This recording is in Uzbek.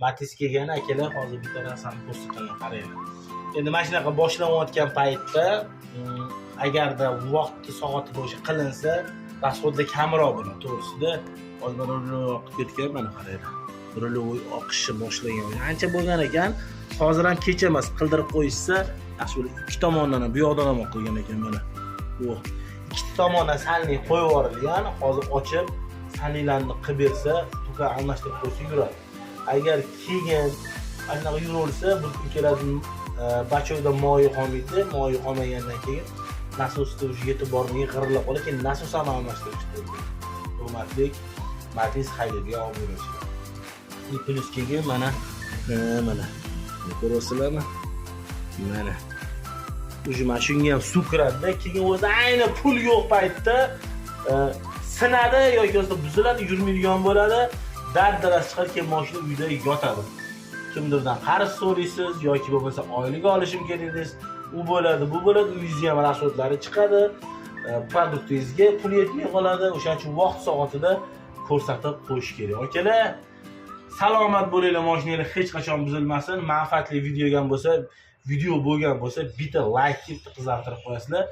Matiz kelgan akalar hozir bitta narsani ko'rsataman, qarang. Endi mana shunaqa boshlanayotgan paytda agarda vaqtni soati bo'yicha qilinsa, rasxodda kamroq bo'ladi, to'g'risida. Hozir rulni qilib ketgan, mana qarang. Rulni oqishni boshlagan. Ancha bo'lgan ekan. Hozir ham kecha emas, qildirib qo'yishsa, yaxshi bo'ladi. Ikki tomondan ham, bu yoqdan ham qilgan ekan mana. Bu ikki tomondan salni qo'yib yuborilgan. Hozir ochib, salnilarni qilib bersa, tuka almashtirib qo'ysa yuradi. Agar keyin anaqa yuraversa, bir kun keladi, bachoyda moyi qolmaydi. Moyi qolmagandan keyin nasosda уже yetib bormay g'irilib qoladi. Keyin nasos ham almashtirish kerak. Hurmatli Matiz Haydega olib yurishlar. Plus keyin mana ko'rasizlarmi? Mana. Уже mana shunga ham suv kiradi-da, keyin o'zi ayni pul yo'q paytda sinadi yoki bo'lmasa buziladi, yurmaydigan bo'ladi. Dardarasi chiqar, keyin mashina uyda yotadi. Kimdirdan qarz so'raysiz yoki bo'lmasa oylik olishim kerak deysiz, u bo'ladi, bu bo'ladi, uyingizga ham rasxodlari chiqadi. Produktingizga pul yetmay qoladi. O'shaning uchun vaqt soatida ko'rsatib qo'yish kerak. Akalar, salomat bo'linglar, mashinanglar hech qachon buzilmasin. Manfaatli video bo'lgan bo'lsa, bitta like qilib qizartirib qo'yasizlar.